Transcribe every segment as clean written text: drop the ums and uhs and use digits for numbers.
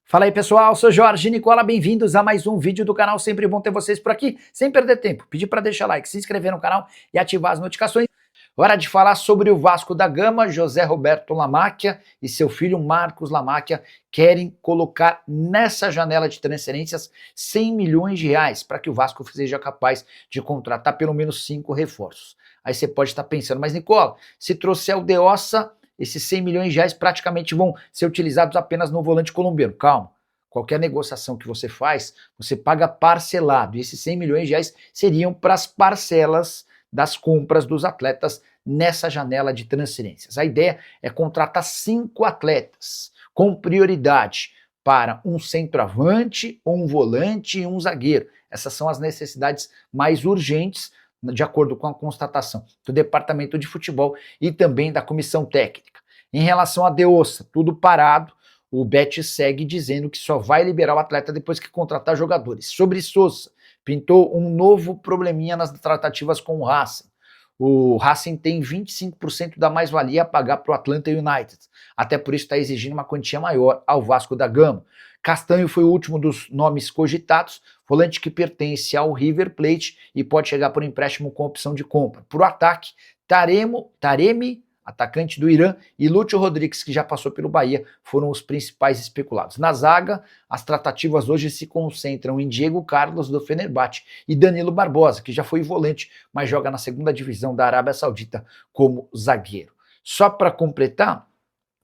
Fala aí pessoal, sou Jorge Nicola, bem-vindos a mais um vídeo do canal, sempre bom ter vocês por aqui, sem perder tempo, pedir para deixar like, se inscrever no canal e ativar as notificações. Hora de falar sobre o Vasco da Gama. José Roberto Lamacchia e seu filho Marcos Lamacchia querem colocar nessa janela de transferências 100 milhões de reais para que o Vasco seja capaz de contratar pelo menos 5 reforços. Aí você pode estar pensando, mas Nicola, se trouxer o De Ossa, esses 100 milhões de reais praticamente vão ser utilizados apenas no volante colombiano. Calma, qualquer negociação que você faz, você paga parcelado, e esses 100 milhões de reais seriam para as parcelas das compras dos atletas nessa janela de transferências. A ideia é contratar 5 atletas com prioridade para um centroavante, um volante e um zagueiro. Essas são as necessidades mais urgentes, de acordo com a constatação do Departamento de Futebol e também da Comissão Técnica. Em relação a De Ossa, tudo parado, o Betis segue dizendo que só vai liberar o atleta depois que contratar jogadores. Sobre Sousa, pintou um novo probleminha nas tratativas com o Racing. O Racing tem 25% da mais-valia a pagar para o Atlanta United. Até por isso está exigindo uma quantia maior ao Vasco da Gama. Castanho foi o último dos nomes cogitados, volante que pertence ao River Plate e pode chegar por empréstimo com opção de compra. Para o ataque, Taremi, atacante do Irã, e Lúcio Rodrigues, que já passou pelo Bahia, foram os principais especulados. Na zaga, as tratativas hoje se concentram em Diego Carlos, do Fenerbahçe, e Danilo Barbosa, que já foi volante, mas joga na segunda divisão da Arábia Saudita como zagueiro. Só para completar,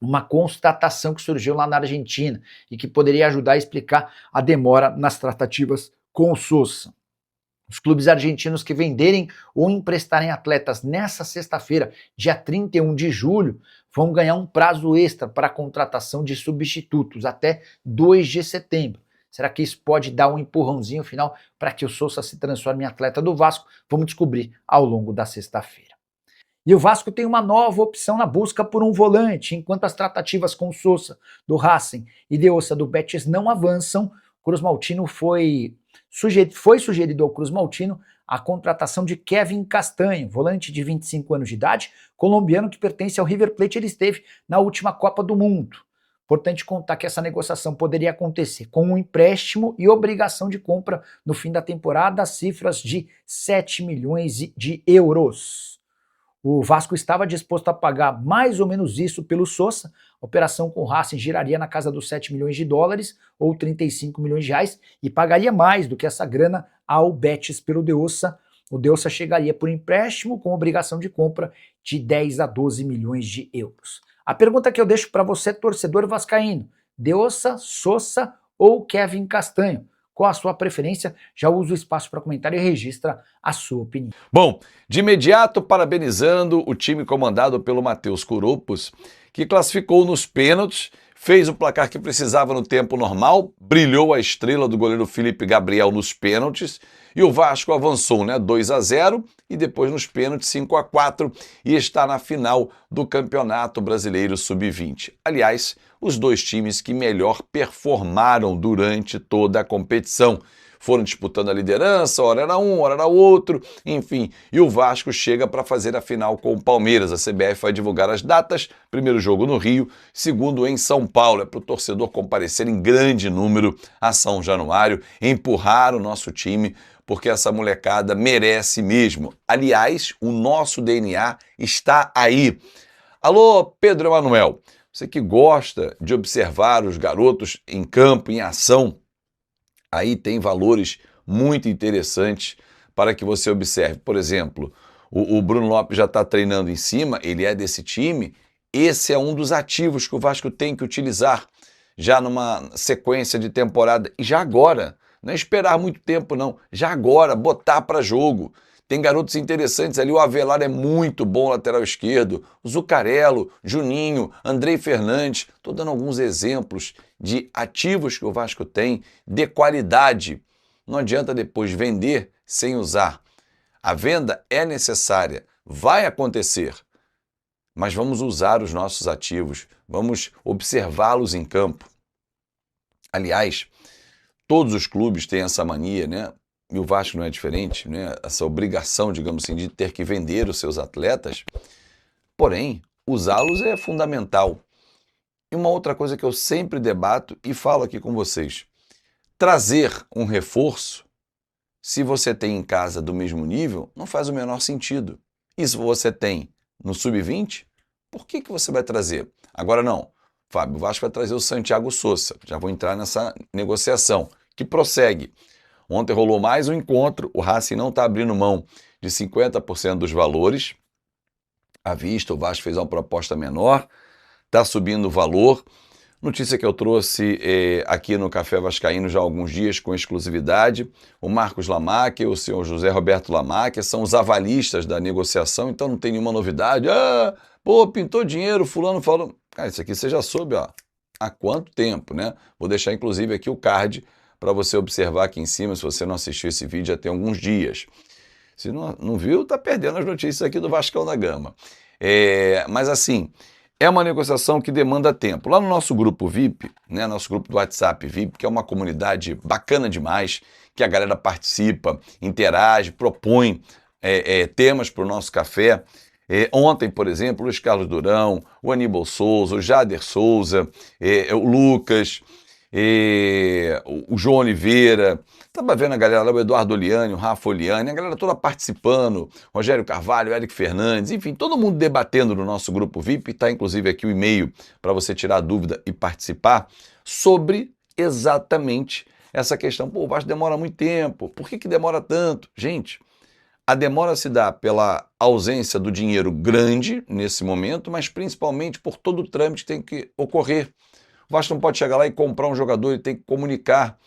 uma constatação que surgiu lá na Argentina e que poderia ajudar a explicar a demora nas tratativas com o Sousa. Os clubes argentinos que venderem ou emprestarem atletas nessa sexta-feira, dia 31 de julho, vão ganhar um prazo extra para a contratação de substitutos até 2 de setembro. Será que isso pode dar um empurrãozinho final para que o Sousa se transforme em atleta do Vasco? Vamos descobrir ao longo da sexta-feira. E o Vasco tem uma nova opção na busca por um volante. Enquanto as tratativas com o Sousa do Racing e De Ossa do Betis não avançam, Cruz Maltino foi sugerido ao Cruz Maltino a contratação de Kevin Castanho, volante de 25 anos de idade, colombiano que pertence ao River Plate. Ele esteve na última Copa do Mundo. Importante contar que essa negociação poderia acontecer com um empréstimo e obrigação de compra no fim da temporada, cifras de 7 milhões de euros. O Vasco estava disposto a pagar mais ou menos isso pelo Sousa. A operação com o Racing giraria na casa dos 7 milhões de dólares ou 35 milhões de reais e pagaria mais do que essa grana ao Betis pelo De Ossa. O De Ossa chegaria por empréstimo com obrigação de compra de 10 a 12 milhões de euros. A pergunta que eu deixo para você, torcedor vascaíno: De Ossa, Sousa ou Kevin Castanho? Qual a sua preferência? Já usa o espaço para comentário e registra a sua opinião. Bom, de imediato parabenizando o time comandado pelo Matheus Coroppos, que classificou nos pênaltis, fez o placar que precisava no tempo normal, brilhou a estrela do goleiro Felipe Gabriel nos pênaltis, e o Vasco avançou, 2-0 e depois nos pênaltis 5-4 e está na final do Campeonato Brasileiro Sub-20. Aliás, os dois times que melhor performaram durante toda a competição. Foram disputando a liderança, hora era um, hora era outro, enfim. E o Vasco chega para fazer a final com o Palmeiras. A CBF vai divulgar as datas, primeiro jogo no Rio, segundo em São Paulo. É para o torcedor comparecer em grande número a São Januário, empurrar o nosso time, porque essa molecada merece mesmo. Aliás, o nosso DNA está aí. Alô, Pedro Emanuel, você que gosta de observar os garotos em campo, em ação, aí tem valores muito interessantes para que você observe. Por exemplo, o Bruno Lopes já está treinando em cima, ele é desse time. Esse é um dos ativos que o Vasco tem que utilizar já numa sequência de temporada. E já agora, não é esperar muito tempo não, já agora, botar para jogo. Tem garotos interessantes ali, o Avelar é muito bom, lateral esquerdo, o Zuccarello, Juninho, Andrei Fernandes. Estou dando alguns exemplos de ativos que o Vasco tem, de qualidade. Não adianta depois vender sem usar. A venda é necessária, vai acontecer, mas vamos usar os nossos ativos, vamos observá-los em campo. Aliás, todos os clubes têm essa mania, E o Vasco não é diferente, Essa obrigação, digamos assim, de ter que vender os seus atletas. Porém, usá-los é fundamental. E uma outra coisa que eu sempre debato e falo aqui com vocês. Trazer um reforço, se você tem em casa do mesmo nível, não faz o menor sentido. E se você tem no sub-20, por que você vai trazer? Agora não, Fábio, o Vasco vai trazer o Santiago Sousa. Já vou entrar nessa negociação, que prossegue. Ontem rolou mais um encontro, o Racing não está abrindo mão de 50% dos valores à vista, o Vasco fez uma proposta menor, está subindo o valor. Notícia que eu trouxe aqui no Café Vascaíno já há alguns dias com exclusividade. O Marcos Lamaque e o senhor José Roberto Lamaque são os avalistas da negociação, então não tem nenhuma novidade. Ah, pô, pintou dinheiro, fulano falou... Cara, isso aqui você já soube, ó, há quanto tempo, né? Vou deixar inclusive aqui o card para você observar aqui em cima, se você não assistiu esse vídeo já tem alguns dias. Se não viu, tá perdendo as notícias aqui do Vascão da Gama. Mas assim... É uma negociação que demanda tempo. Lá no nosso grupo VIP, né, nosso grupo do WhatsApp VIP, que é uma comunidade bacana demais, que a galera participa, interage, propõe temas para o nosso café. Ontem, por exemplo, o Luiz Carlos Durão, o Aníbal Souza, o Jader Souza, o Lucas, o João Oliveira, estava vendo a galera lá, o Eduardo Oliani, o Rafa Oliani, a galera toda participando, Rogério Carvalho, Eric Fernandes, enfim, todo mundo debatendo no nosso grupo VIP, está inclusive aqui o e-mail para você tirar dúvida e participar, sobre exatamente essa questão. Pô, o Vasco demora muito tempo, por que demora tanto? Gente, a demora se dá pela ausência do dinheiro grande nesse momento, mas principalmente por todo o trâmite que tem que ocorrer. O Vasco não pode chegar lá e comprar um jogador, ele tem que comunicar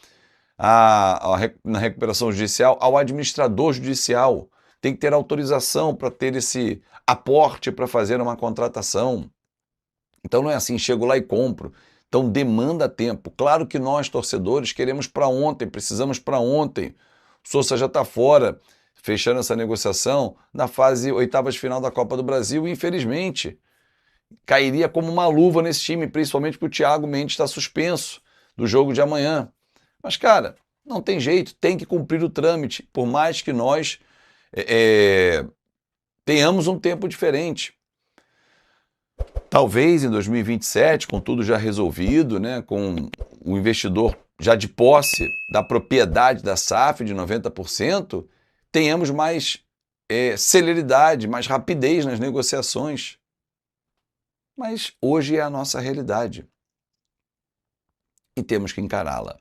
na recuperação judicial ao administrador judicial. Tem que ter autorização para ter esse aporte para fazer uma contratação. Então não é assim, chego lá e compro. Então demanda tempo. Claro que nós, torcedores, queremos para ontem, precisamos para ontem. O Sousa já está fora, fechando essa negociação na fase oitavas de final da Copa do Brasil, e infelizmente cairia como uma luva nesse time, principalmente porque o Thiago Mendes está suspenso do jogo de amanhã. Mas, cara, não tem jeito, tem que cumprir o trâmite, por mais que nós tenhamos um tempo diferente. Talvez em 2027, com tudo já resolvido, né, com o investidor já de posse da propriedade da SAF de 90%, tenhamos mais celeridade, mais rapidez nas negociações. Mas hoje é a nossa realidade e temos que encará-la.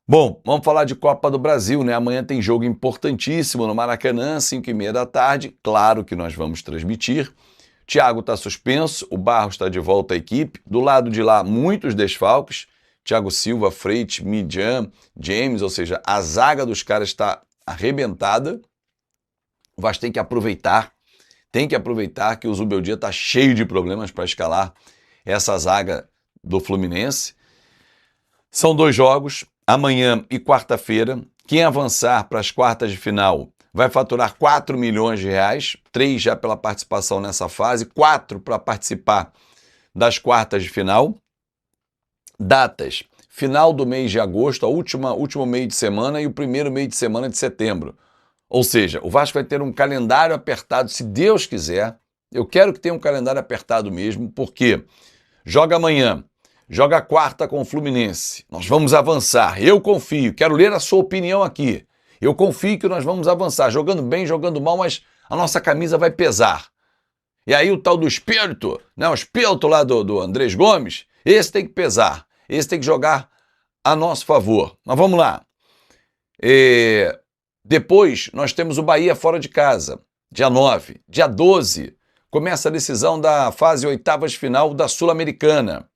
Bom, vamos falar de Copa do Brasil, né? Amanhã tem jogo importantíssimo no Maracanã, 5h30 da tarde. Claro que nós vamos transmitir. Thiago está suspenso, o Barros está de volta à equipe. Do lado de lá, muitos desfalques. Thiago Silva, Freitas, Midjan, James, ou seja, a zaga dos caras está arrebentada. O Vasco tem que aproveitar que o Zubeldia está cheio de problemas para escalar essa zaga do Fluminense. São 2 jogos, amanhã e quarta-feira. Quem avançar para as quartas de final vai faturar 4 milhões de reais, 3 já pela participação nessa fase, 4 para participar das quartas de final. Datas: final do mês de agosto, último meio de semana, e o primeiro meio de semana de setembro. Ou seja, o Vasco vai ter um calendário apertado, se Deus quiser. Eu quero que tenha um calendário apertado mesmo, porque joga amanhã, joga quarta com o Fluminense. Nós vamos avançar, eu confio, quero ler a sua opinião aqui. Eu confio que nós vamos avançar, jogando bem, jogando mal, mas a nossa camisa vai pesar. E aí o tal do espírito, né, o espírito lá do Andrés Gomes, esse tem que pesar, esse tem que jogar a nosso favor. Mas vamos lá. Depois nós temos o Bahia fora de casa, dia 9. Dia 12 começa a decisão da fase oitavas de final da Sul-Americana,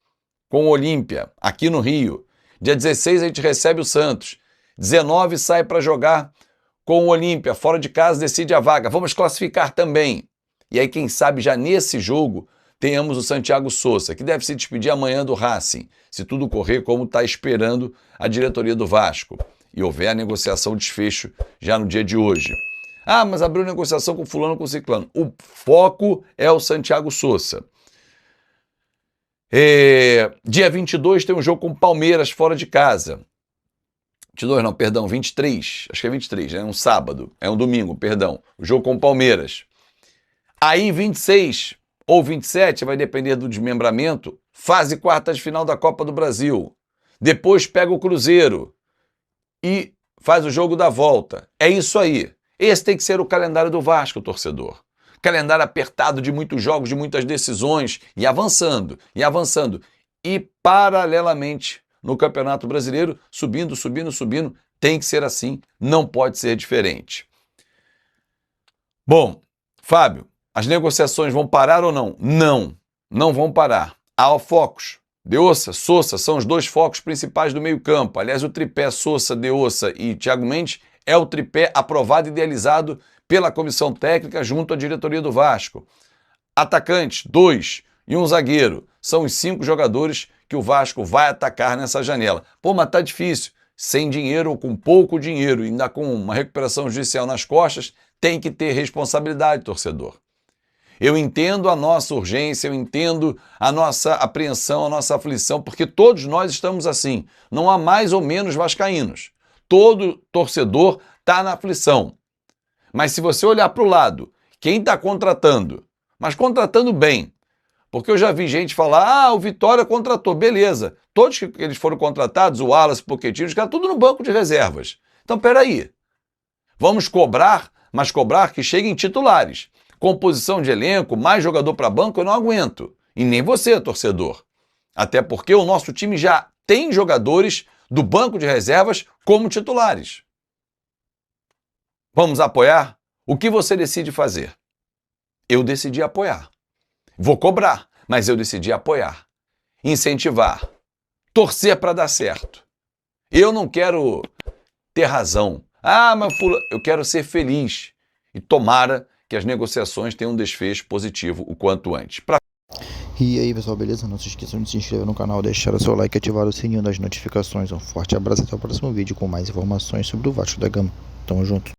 com o Olímpia, aqui no Rio. Dia 16 a gente recebe o Santos. 19 sai para jogar com o Olímpia, fora de casa, decide a vaga. Vamos classificar também. E aí, quem sabe, já nesse jogo, tenhamos o Santiago Sousa, que deve se despedir amanhã do Racing, se tudo correr como está esperando a diretoria do Vasco. E houver a negociação, desfecho já no dia de hoje. Ah, mas abriu negociação com fulano, com ciclano. O foco é o Santiago Sousa. Dia 22 tem um jogo com o Palmeiras fora de casa. 22 não, perdão, 23. Acho que é 23, é um sábado, é um domingo, perdão. O jogo com o Palmeiras. Aí 26 ou 27, vai depender do desmembramento, fase quartas de final da Copa do Brasil. Depois pega o Cruzeiro e faz o jogo da volta. É isso aí. Esse tem que ser o calendário do Vasco, torcedor. Calendário apertado de muitos jogos, de muitas decisões, e avançando, e avançando. E, paralelamente, no Campeonato Brasileiro, subindo, subindo, subindo. Tem que ser assim, não pode ser diferente. Bom, Fábio, as negociações vão parar ou não? Não, não vão parar. Há focos. Deossa, Sousa são os dois focos principais do meio-campo. Aliás, o tripé Sousa, Deossa e Thiago Mendes é o tripé aprovado e idealizado pela comissão técnica junto à diretoria do Vasco. Atacantes, 2 e um zagueiro. São os 5 jogadores que o Vasco vai atacar nessa janela. Pô, mas tá difícil. Sem dinheiro ou com pouco dinheiro, ainda com uma recuperação judicial nas costas, tem que ter responsabilidade, torcedor. Eu entendo a nossa urgência, eu entendo a nossa apreensão, a nossa aflição, porque todos nós estamos assim. Não há mais ou menos vascaínos. Todo torcedor está na aflição. Mas se você olhar para o lado, quem está contratando, mas contratando bem, porque eu já vi gente falar, o Vitória contratou, beleza. Todos que eles foram contratados, o Wallace, o Pochettino, os caras tudo no banco de reservas. Então, peraí. Vamos cobrar, mas cobrar que cheguem titulares. Composição de elenco, mais jogador para banco, eu não aguento. E nem você, torcedor. Até porque o nosso time já tem jogadores do banco de reservas como titulares. Vamos apoiar? O que você decide fazer? Eu decidi apoiar. Vou cobrar, mas eu decidi apoiar. Incentivar. Torcer para dar certo. Eu não quero ter razão. Mas eu quero ser feliz. E tomara que as negociações tenham um desfecho positivo o quanto antes. E aí pessoal, beleza? Não se esqueçam de se inscrever no canal, deixar o seu like e ativar o sininho das notificações. Um forte abraço e até o próximo vídeo com mais informações sobre o Vasco da Gama. Tamo junto.